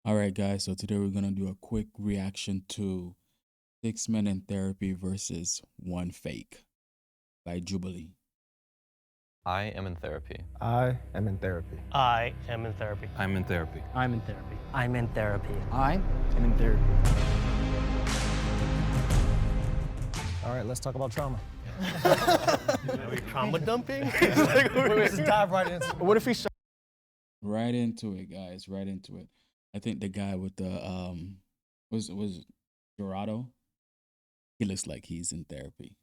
All right, guys. So today we're gonna do a quick reaction to Six Men in Therapy versus One Fake by Jubilee. I am in therapy. I am in therapy. I am in therapy. I'm in therapy. I'm in therapy. I'm in therapy. I am in therapy. All right, let's talk about trauma. Are we trauma dumping? Let's dive right into it. What if we start? Right into it, guys. Right into it. I think the guy with the was Dorado. He looks like he's in therapy.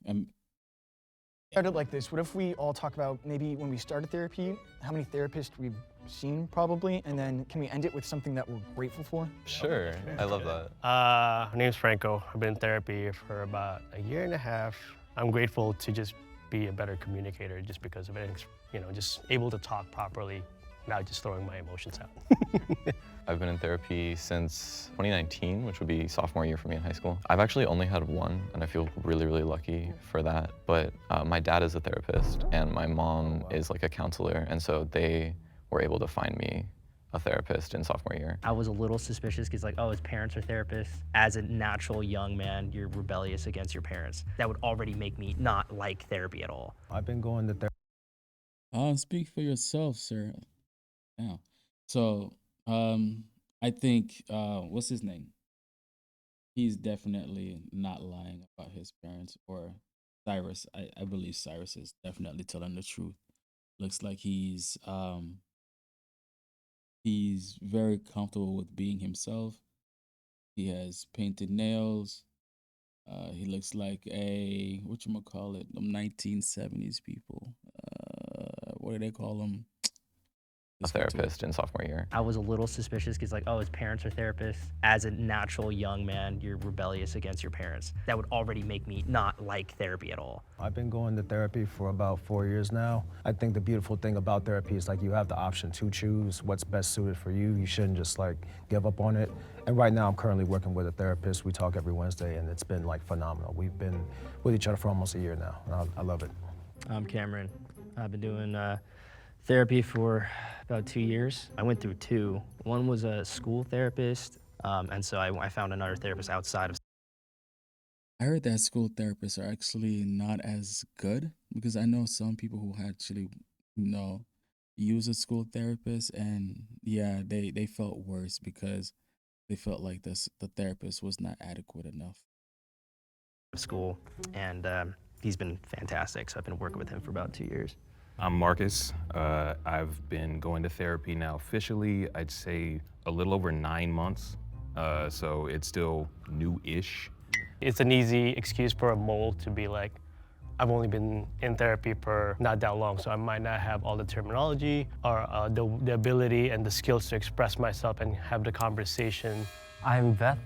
Started like this. What if we all talk about maybe when we started therapy, how many therapists we've seen probably, and then can we end it with something that we're grateful for? Sure, I love that. My name's Franco. I've been in therapy for about a year and a half. I'm grateful to just be a better communicator just because of it. Just able to talk properly without just throwing my emotions out. I've been in therapy since 2019, which would be sophomore year for me in high school. I've actually only had one, and I feel really, really lucky for that. But my dad is a therapist, and my mom is like a counselor, and so they were able to find me a therapist in sophomore year. I was a little suspicious because his parents are therapists. As a natural young man, you're rebellious against your parents. That would already make me not like therapy at all. I've been going to therapy. Speak for yourself, sir. Yeah. So, I think what's his name? He's definitely not lying about his parents or Cyrus. I believe Cyrus is definitely telling the truth. Looks like he's very comfortable with being himself. He has painted nails. He looks like a whatchamacallit, them 1970s people. What do they call them? A therapist in sophomore year. I was a little suspicious because his parents are therapists. As a natural young man, you're rebellious against your parents. That would already make me not like therapy at all. I've been going to therapy for about 4 years now. I think the beautiful thing about therapy is you have the option to choose what's best suited for you. You shouldn't just give up on it. And right now I'm currently working with a therapist. We talk every Wednesday and it's been phenomenal. We've been with each other for almost a year now and I love it. I'm Cameron. I've been doing therapy for about 2 years. I went through two. One was a school therapist, and so I found another therapist outside of. I heard that school therapists are actually not as good because I know some people who actually, use a school therapist, and yeah, they felt worse because they felt like the therapist was not adequate enough. School, and he's been fantastic. So I've been working with him for about 2 years. I'm Marcus. I've been going to therapy now officially, I'd say a little over 9 months. So it's still new-ish. It's an easy excuse for a mole to be like, I've only been in therapy for not that long, so I might not have all the terminology or the ability and the skills to express myself and have the conversation. I'm Beth.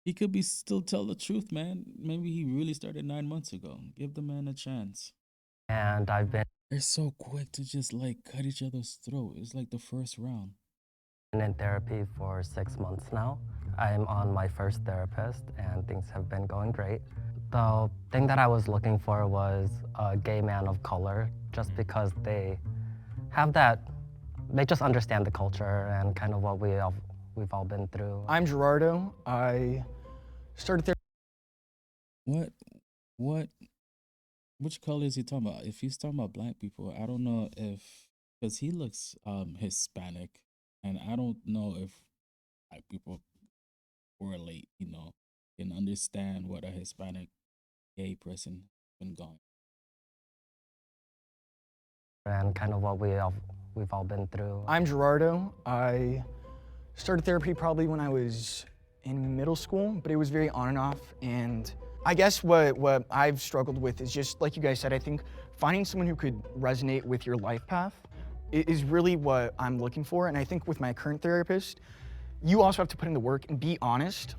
He could be still tell the truth, man. Maybe he really started 9 months ago. Give the man a chance. And I've been They're so quick to just cut each other's throat. It's like the first round. in therapy for 6 months now. I'm on my first therapist, and things have been going great. The thing that I was looking for was a gay man of color, just because they just understand the culture and kind of what we've all been through. I'm Gerardo. I started therapy. What? Which color is he talking about? If he's talking about black people, I don't know because he looks Hispanic, and I don't know if black people correlate, can understand what a Hispanic gay person been going. And kind of what we've all been through. I'm Gerardo. I started therapy probably when I was in middle school, but it was very on and off. And I guess what I've struggled with is just, like you guys said, I think finding someone who could resonate with your life path is really what I'm looking for. And I think with my current therapist, you also have to put in the work and be honest.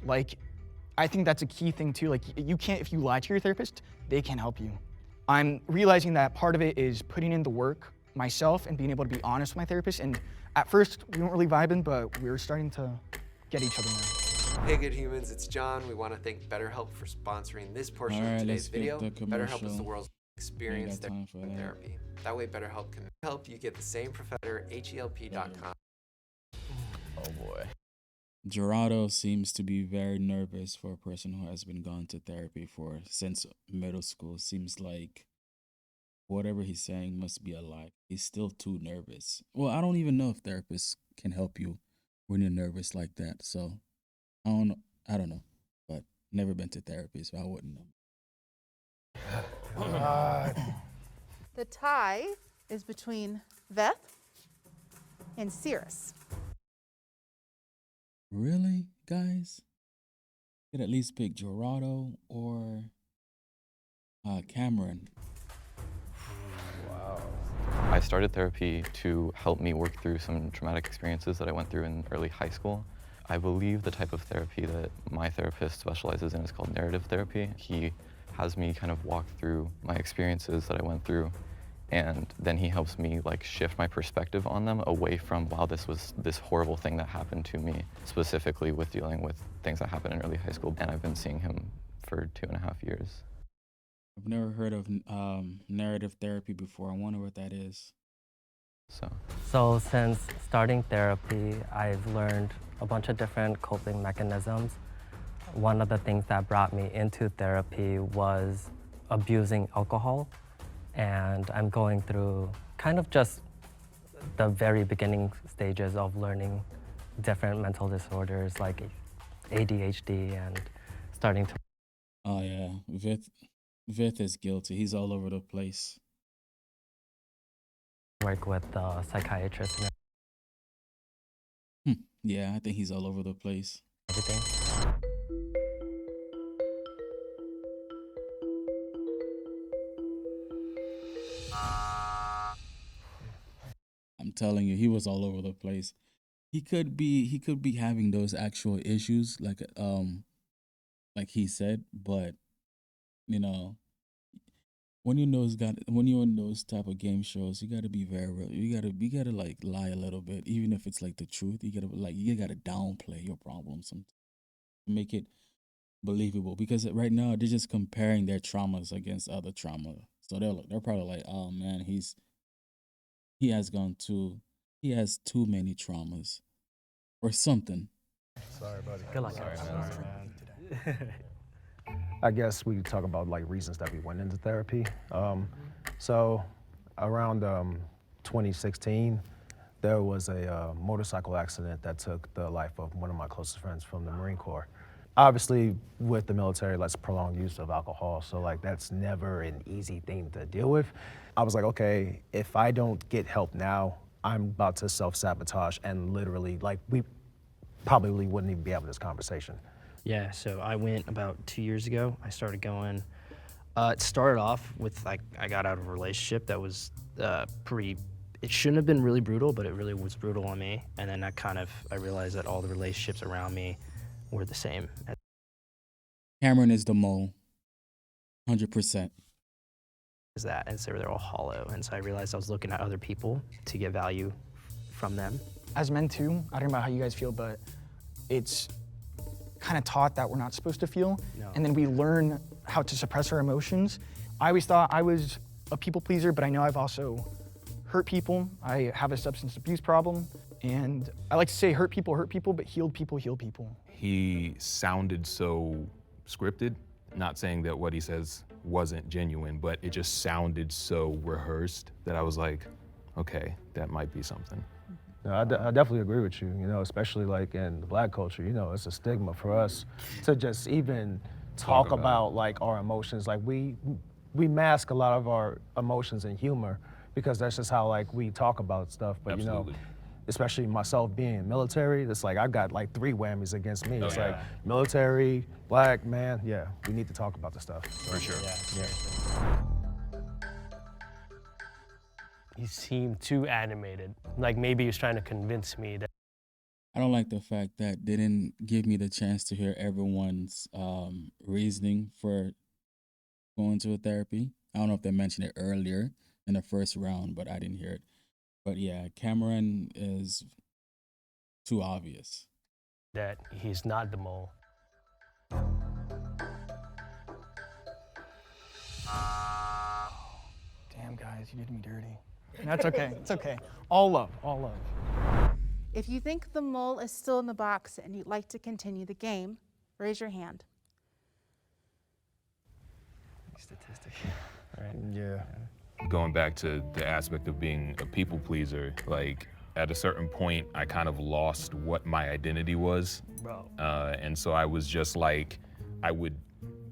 I think that's a key thing too. You can't, if you lie to your therapist, they can't help you. I'm realizing that part of it is putting in the work myself and being able to be honest with my therapist. And at first, we weren't really vibing, but we're starting to get each other now. Hey good humans, it's John. We want to thank BetterHelp for sponsoring this portion of today's video. BetterHelp is the world's experienced therapy. That way BetterHelp can help you get the same professor, HELP.com. Oh Gerardo seems to be very nervous for a person who has been gone to therapy for since middle school. Seems like whatever he's saying must be a lie. He's still too nervous. Well, I don't even know if therapists can help you when you're nervous like that. So I don't know. But never been to therapy, so I wouldn't know. The tie is between Veth and Cirrus. Really, guys? Could at least pick Gerardo or Cameron. I started therapy to help me work through some traumatic experiences that I went through in early high school. I believe the type of therapy that my therapist specializes in is called narrative therapy. He has me kind of walk through my experiences that I went through, and then he helps me like shift my perspective on them away from, wow, this was this horrible thing that happened to me, specifically with dealing with things that happened in early high school. And I've been seeing him for 2.5 years. I've never heard of narrative therapy before. I wonder what that is. So since starting therapy, I've learned a bunch of different coping mechanisms. One of the things that brought me into therapy was abusing alcohol. And I'm going through kind of just the very beginning stages of learning different mental disorders like ADHD and starting to... Oh yeah, Vith is guilty. He's all over the place. Work with the psychiatrist and yeah, I think he's all over the place. Everything. I'm telling you, he was all over the place. He could be having those actual issues like he said, but you know, when you're in those type of game shows, you gotta be very real. You gotta like lie a little bit, even if it's like the truth. You gotta downplay your problems to make it believable. Because right now they're just comparing their traumas against other trauma. So they're probably like, oh man, he has too many traumas or something. Sorry, buddy. Good luck. Sorry, man. I guess we could talk about like reasons that we went into therapy. So around 2016, there was a motorcycle accident that took the life of one of my closest friends from the Marine Corps. Obviously, with the military, that's prolonged use of alcohol, so like that's never an easy thing to deal with. I was like, okay, if I don't get help now, I'm about to self-sabotage and literally, like, we probably wouldn't even be having this conversation. Yeah, so I went about 2 years ago. I started going. It started off with like I got out of a relationship that was pretty. It shouldn't have been really brutal, but it really was brutal on me. And then I realized that all the relationships around me were the same. Cameron is the mole, 100%. Is that, and so they're all hollow. And so I realized I was looking at other people to get value from them. As men too, I don't know how you guys feel, but it's kind of taught that we're not supposed to feel, and then we learn how to suppress our emotions. I always thought I was a people pleaser, but I know I've also hurt people. I have a substance abuse problem, and I like to say hurt people, but healed people, heal people. He sounded so scripted, not saying that what he says wasn't genuine, but it just sounded so rehearsed that I was like, okay, that might be something. No, I definitely agree with you, you know, especially like in the Black culture, you know, it's a stigma for us to just even talk about like our emotions. Like we mask a lot of our emotions in humor because that's just how like we talk about stuff. But Absolutely. You know, especially myself being military, it's like I got like 3 whammies against me. It's like military, Black, man, yeah, we need to talk about the stuff. For sure. Yeah. He seemed too animated. Like maybe he was trying to convince me that. I don't like the fact that they didn't give me the chance to hear everyone's reasoning for going to a therapy. I don't know if they mentioned it earlier in the first round, but I didn't hear it. But yeah, Cameron is too obvious. That he's not the mole. Damn, guys, you did me dirty. That's okay, it's okay. All love, all love. If you think the mole is still in the box and you'd like to continue the game, raise your hand. Statistic. Right. Yeah. Going back to the aspect of being a people pleaser, like at a certain point, I kind of lost what my identity was. Bro. And so I was just like, I would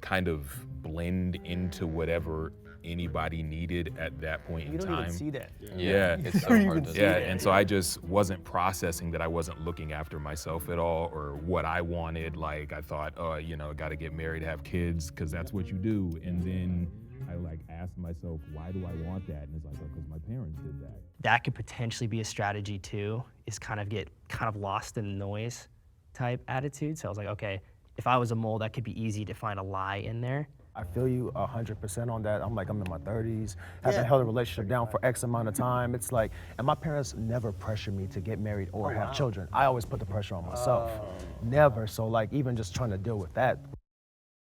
kind of blend into whatever anybody needed at that point in You time. don't even see that. Yeah. It's so hard to Yeah, and so I just wasn't processing that I wasn't looking after myself at all or what I wanted. Like I thought, oh, you know, got to get married, have kids, because that's what you do. And then I like asked myself, why do I want that? And it's like, oh, because my parents did that. That could potentially be a strategy too, is kind of lost in noise type attitude. So I was like, okay, if I was a mole, that could be easy to find a lie in there. I feel you 100% on that. I'm in my 30s, haven't held a relationship down for X amount of time. It's like, and my parents never pressured me to get married or have children. I always put the pressure on myself. Never. So like, even just trying to deal with that.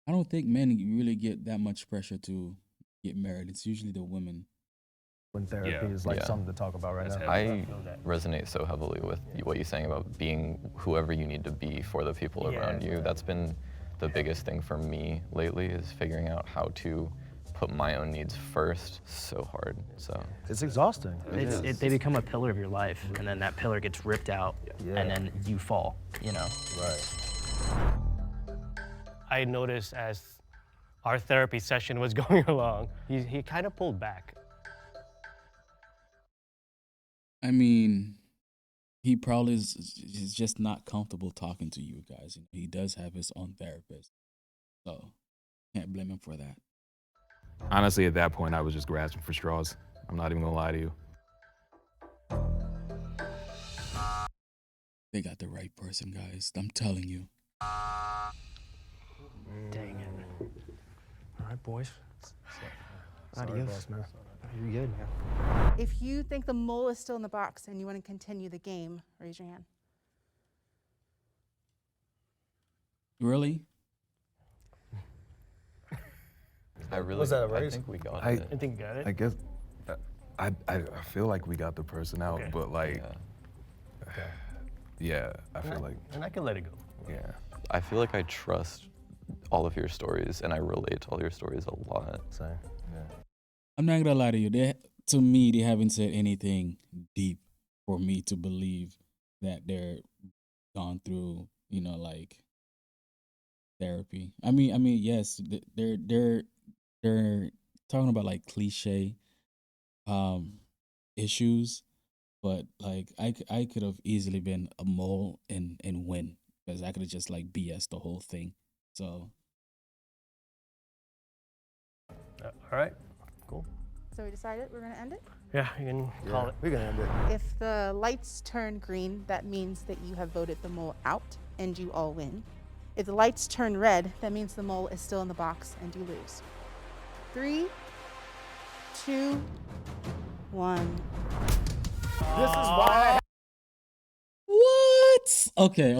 I don't think men really get that much pressure to get married. It's usually the women. When therapy is like something to talk about right now. I resonate so heavily with what you're saying about being whoever you need to be for the people around you. That's been the biggest thing for me lately, is figuring out how to put my own needs first. So hard. So it's exhausting. They become a pillar of your life, and then that pillar gets ripped out, and then you fall, you know? Right. I noticed as our therapy session was going along, he kind of pulled back. I mean, he probably is just not comfortable talking to you guys. He does have his own therapist, so can't blame him for that. Honestly, at that point, I was just grasping for straws. I'm not even gonna lie to you. They got the right person, guys. I'm telling you. Dang it. All right, boys. Sorry, boss, man. You're good, man. If you think the mole is still in the box and you want to continue the game, raise your hand. Really? Was that a raise? I think we got I- it. I think you got it. I guess I feel like we got the person out, Okay. but like, yeah, I feel like, And I can let it go. yeah. I feel like I trust all of your stories, and I relate to all your stories a lot. Same. Yeah. I'm not gonna lie to you. To me, they haven't said anything deep for me to believe that they're gone through, like therapy. I mean, yes, they're talking about like cliche issues, but like I could have easily been a mole and win, because I could have just like BS the whole thing. So All right, cool. So we decided we're going to end it? Yeah, you can call it. We can end it. If the lights turn green, that means that you have voted the mole out and you all win. If the lights turn red, that means the mole is still in the box and you lose. 3, 2, 1. This is why what? Okay.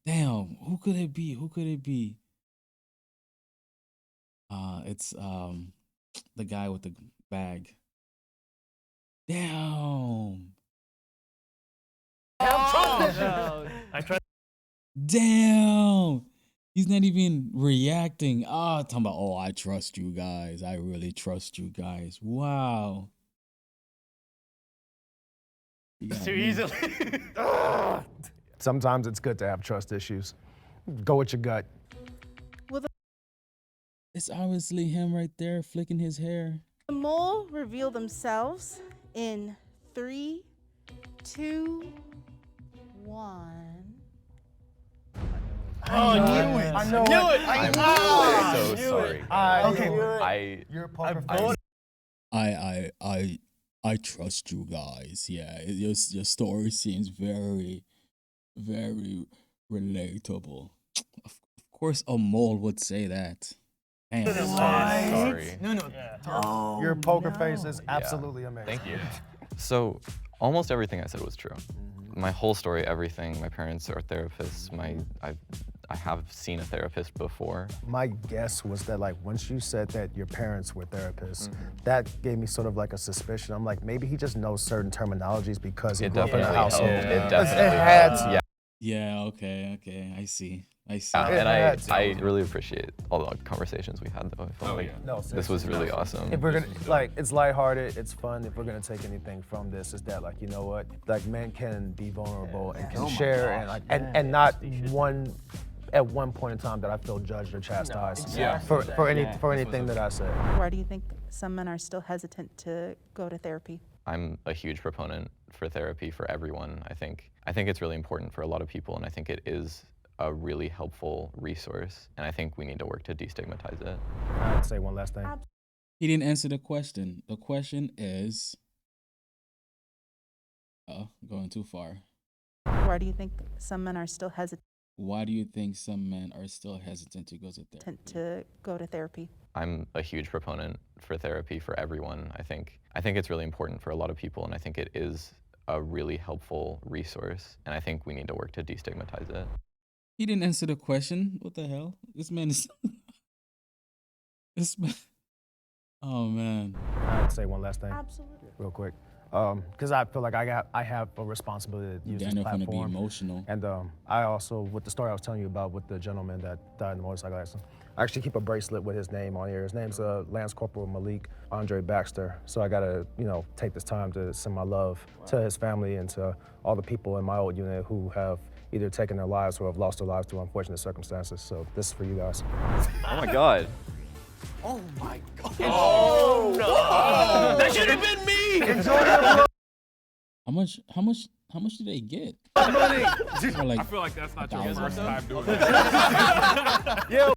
Damn, who could it be? It's the guy with the bag. Damn. I tried. Damn. He's not even reacting. Talking about, oh, I trust you guys. I really trust you guys. Wow. Too easily. sometimes it's good to have trust issues. Go with your gut. It's obviously him right there flicking his hair. The mole reveal themselves in 3, 2, 1. I knew it. I know it. I'm so sorry. You're a poker face. I trust you guys. Yeah, your story seems very, very relatable. Of course, a mole would say that. Damn. Sorry. Your poker face is absolutely amazing. Thank you. So almost everything I said was true. My whole story, everything. My parents are therapists. I have seen a therapist before. My guess was that like once you said that your parents were therapists, that gave me sort of like a suspicion. I'm like, maybe he just knows certain terminologies because he grew up in a household. It definitely had helped. to. Yeah. Yeah, okay. I see. And I really appreciate all the like, conversations we had though. I felt like No, this was really awesome. If we're gonna, like, it's lighthearted, it's fun. If we're gonna take anything from this, is that like, you know what? Like, men can be vulnerable and can share and like, and not at one point in time that I feel judged or chastised for anything that I say. Why do you think some men are still hesitant to go to therapy? I'm a huge proponent for therapy for everyone. I think it's really important for a lot of people, and I think it is a really helpful resource, and I think we need to work to destigmatize it. I'd say one last thing. He didn't answer the question. The question is, going too far. Why do you think some men are still hesitant Why do you think some men are still hesitant to go to therapy? I'm a huge proponent for therapy for everyone. I think it's really important for a lot of people, and I think it is a really helpful resource, and I think we need to work to destigmatize it. He didn't answer the question. What the hell? This man is... This man... Oh, man. I'd say one last thing. Absolutely. Real quick. Because I feel like I have a responsibility to use this Daniel platform. gonna be emotional. And I also, with the story I was telling you about with the gentleman that died in the motorcycle accident, I actually keep a bracelet with his name on here. His name's Lance Corporal Malik Andre Baxter. So I gotta, take this time to send my love to his family and to all the people in my old unit who have either taken their lives or have lost their lives through unfortunate circumstances. So this is for you guys. Oh my God. Oh my God. Oh no! That should have been me. How much do they get? Money. Like I feel like that's not your first time doing it. Yeah.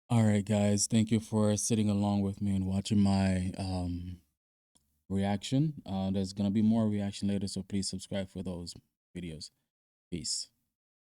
All right, guys. Thank you for sitting along with me and watching my reaction. There's gonna be more reaction later, so please subscribe for those videos. Peace.